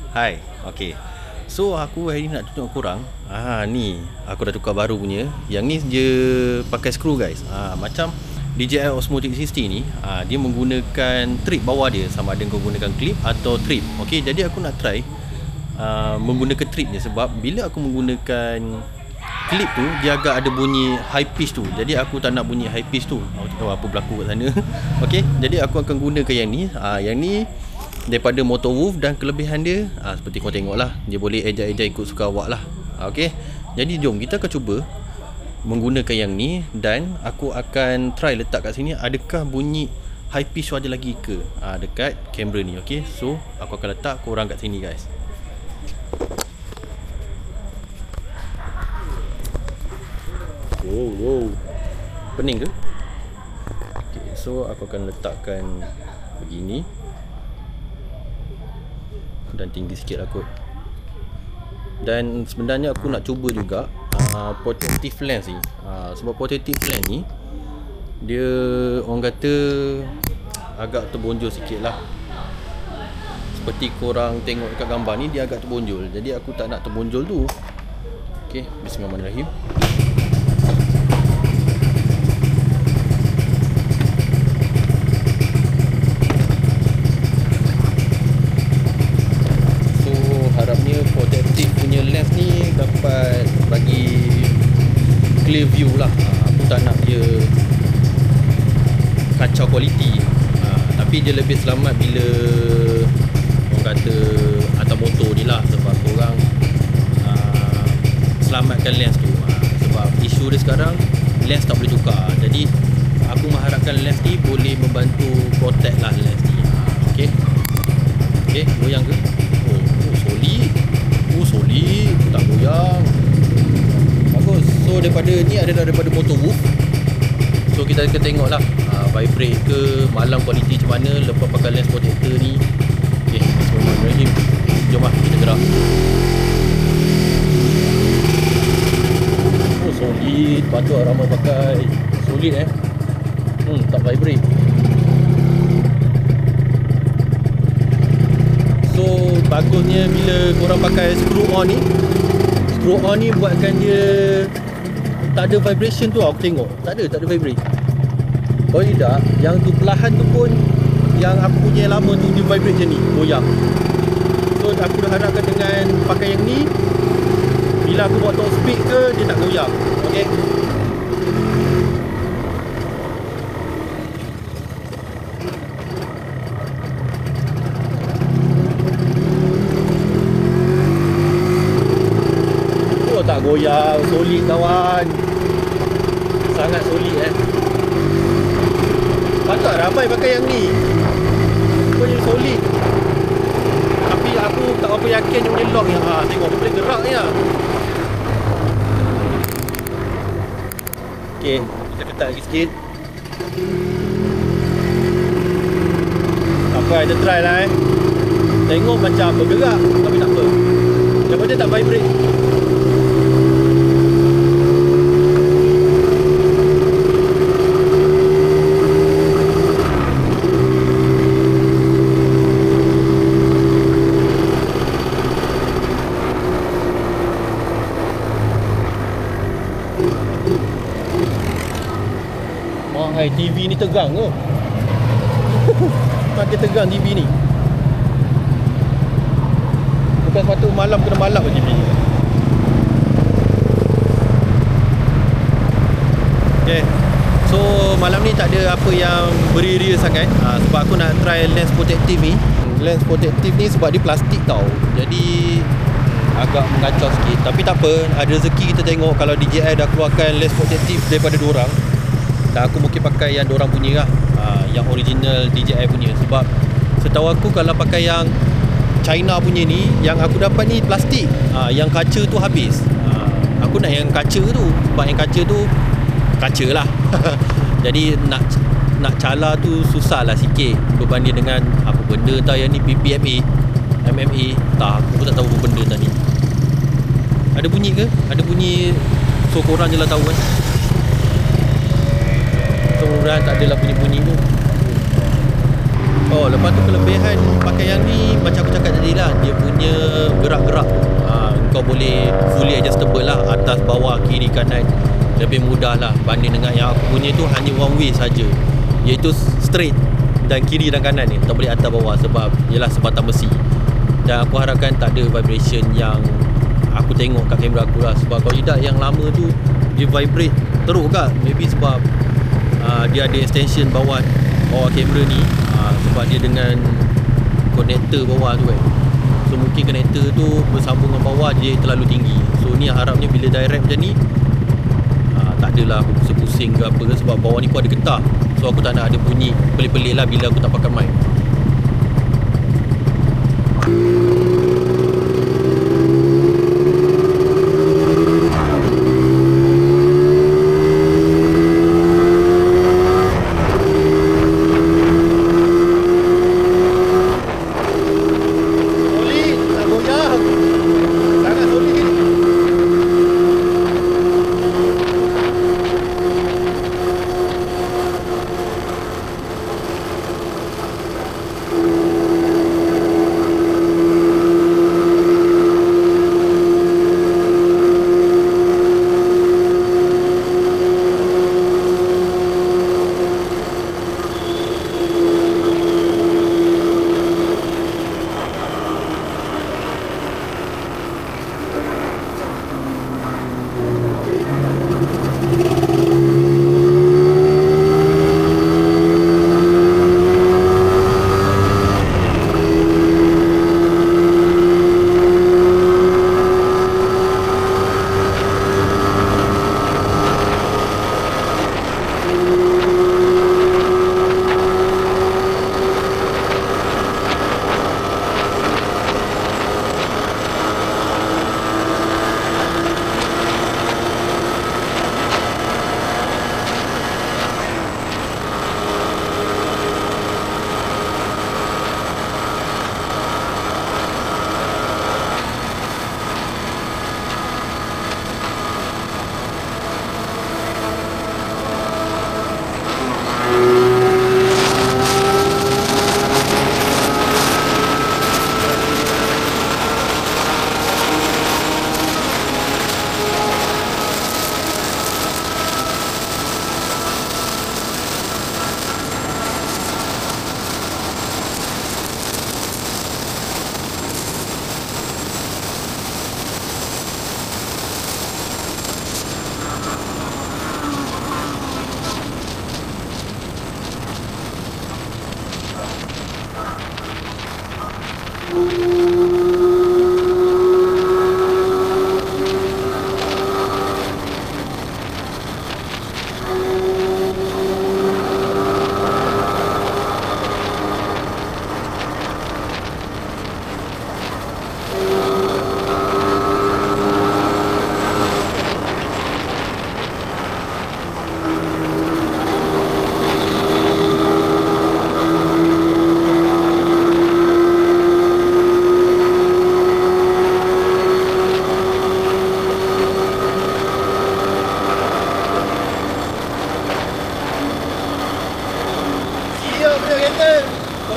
Hai. Okay. So aku hari ni nak tunjuk korang. Ni aku dah tukar baru punya. Yang ni dia pakai skru guys. Macam DJI Osmo 360 ni, dia menggunakan trip bawah dia, sama ada kau gunakan clip atau trip. Okay, jadi aku nak try menggunakan trip ni, sebab bila aku menggunakan clip tu dia agak ada bunyi high pitch tu. Jadi aku tak nak bunyi high pitch tu. Aku tak tahu apa berlaku kat sana. Okay, jadi aku akan gunakan yang ni. Yang ni daripada Motor Wolf, dan kelebihan dia seperti kau tengok lah, dia boleh adjust ikut suka awak lah. Okay, jadi jom kita akan cuba menggunakan yang ni, dan aku akan try letak kat sini adakah bunyi high pitch tu ada lagi ke dekat kamera ni. Okay, so aku akan letak korang kat sini guys. Wow, pening ke? Okay, so aku akan letakkan begini dan tinggi sikit lah kot. Dan sebenarnya aku nak cuba juga protective lens ni, sebab protective lens ni dia orang kata agak terbonjol sikit lah. Seperti korang tengok dekat gambar ni, dia agak terbonjol. Jadi aku tak nak terbonjol tu. Okay, bismillahirrahmanirrahim. Harapnya protective punya lens ni dapat bagi clear view lah. Aku tak nak dia kacau kualiti, tapi dia lebih selamat bila orang kata atas motor ni lah, sebab korang selamatkan lens tu. Sebab isu dia sekarang lens tak boleh tukar. Jadi aku mengharapkan lens ni boleh membantu protect lah lens ni. Okay, goyang ke? Solid, tak goyang. Bagus. So daripada ni adalah daripada Motor Wolf. So kita akan tengok lah vibrate ke, malam kualiti macam mana lepas pakai lens protector ni. Okay, bismillahirrahmanirrahim. Jom lah kita gerak. Solid. Patut ramai pakai. Solid tak vibrate. So bagusnya bila korang pakai screw on ni buatkan dia tak ada vibration tu. Aku tengok tak ada vibrate. Kalau tidak, yang tu perlahan tu pun, yang aku punya yang lama tu dia vibrate je ni, goyang. So aku dah harapkan dengan pakai yang ni, bila aku buat top speed ke, dia tak goyang. Okay, tak goyang. Solid kawan, sangat solid Patut ramai pakai yang ni, pun yang solid. Tapi aku tak apa yakin dia boleh lock ni. Tengok dia boleh gerak ni lah. Okay, kita ketat lagi sikit. Tak apa, kita try lah Tengok macam bergerak, tapi tak apa. Yang penting tak vibrate. TV ni tegang ke? Makin tegang TV ni. Bukan sepatutnya malam kena malap TV ni. Okay, so malam ni tak ada apa yang beria-ria sangat, sebab aku nak try lens protective ni. Lens protective ni sebab dia plastik tau, jadi agak mengacau sikit. Tapi tak apa, ada rezeki kita tengok kalau DJI dah keluarkan lens protective daripada diorang. Dan aku mungkin pakai yang diorang punya lah, yang original DJI punya. Sebab setahu aku kalau pakai yang China punya ni, yang aku dapat ni plastik, yang kaca tu habis. Aku nak yang kaca tu, sebab yang kaca tu kaca lah. Jadi nak cala tu susah lah sikit berbanding dengan apa benda tau yang ni, PPMA, MMA. Tak, aku tak tahu apa benda tau ni. Ada bunyi ke? Ada bunyi. So korang je lah tahu So mudah-mudahan tak adalah bunyi-bunyi tu. Oh, lepas tu kelebihan pakai yang ni, macam aku cakap tadi lah, dia punya boleh fully adjustable lah, atas, bawah, kiri, kanan. Lebih mudah lah banding dengan yang aku punya tu hanya one way saja, iaitu straight dan kiri dan kanan ni, tak boleh atas bawah sebab ialah sebatang besi. Dan aku harapkan tak ada vibration yang aku tengok kat kamera aku lah. Sebab kalau tidak, yang lama tu dia vibrate teruk kan. Maybe sebab dia ada extension bawah kamera ni, sebab dia dengan connector bawah tu kan. So mungkin connector tu bersambung dengan bawah, dia terlalu tinggi. So ni harapnya bila direct macam ni, tak adalah aku pusing-pusing ke apa ke, sebab bawah ni pun ada getah. So aku tak nak ada bunyi pelik-pelik lah bila aku tak pakai mic.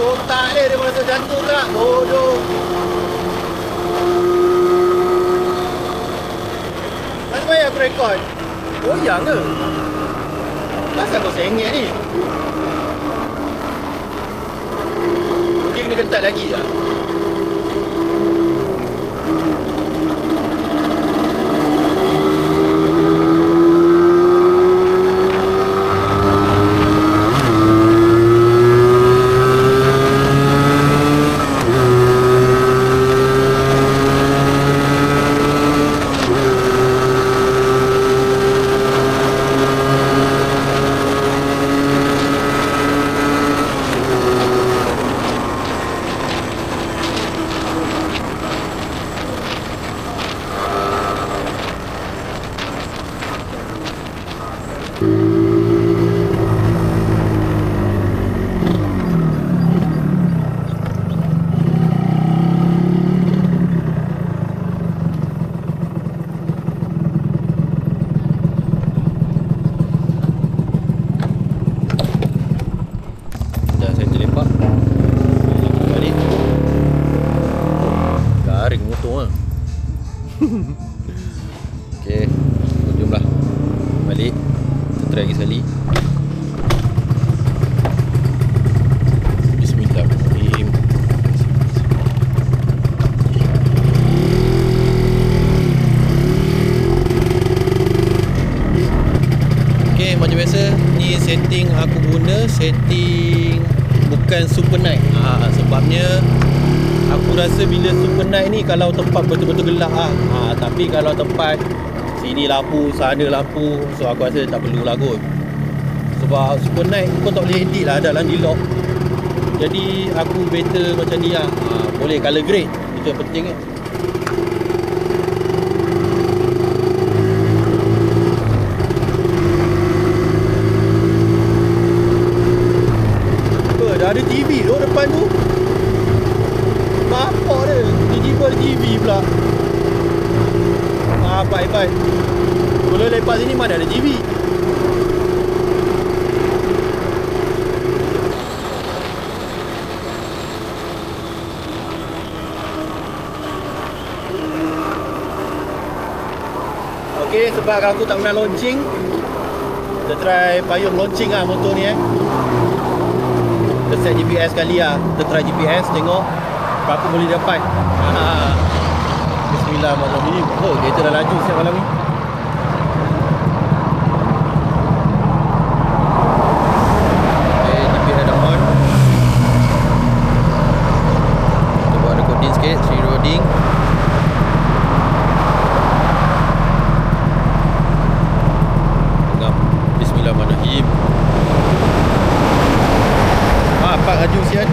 Otak dia merasa jantung tak? Bodoh. Mana bayar aku rekod? Goyang ke? Kenapa kau sengit ni? Mungkin kena ketat lagi tak? Okay, jomlah balik. Kita try lagi sekali. Bismillahirrahmanirrahim. Okay, macam biasa, ni setting aku guna setting bukan super night. Sebabnya aku rasa bila super night ni kalau tempat betul-betul gelap tapi kalau tempat sini lampu, sana lampu, so aku rasa tak perlulah kot. Sebab super night kau tak boleh edit lah dalam D-Log. Jadi aku better macam ni lah. Boleh color grade, itu yang penting kan. Dah ada TV tu depan tu. Bapak dia tiba-tiba ada TV pula. Baik. Kalau lepas sini mana ada TV. Okay, sebab aku tak pernah launching, kita try payung launching lah motor ni Kita set GPS sekali lah. Kita try GPS, tengok berapa boleh dapat. Bismillahirrahmanirrahim. Oh, kereta dah laju siap malam ni. Okay, GPS dah on. Kita buat recording sikit, screen recording. Tengah Bismillahirrahmanirrahim. Pak laju sian.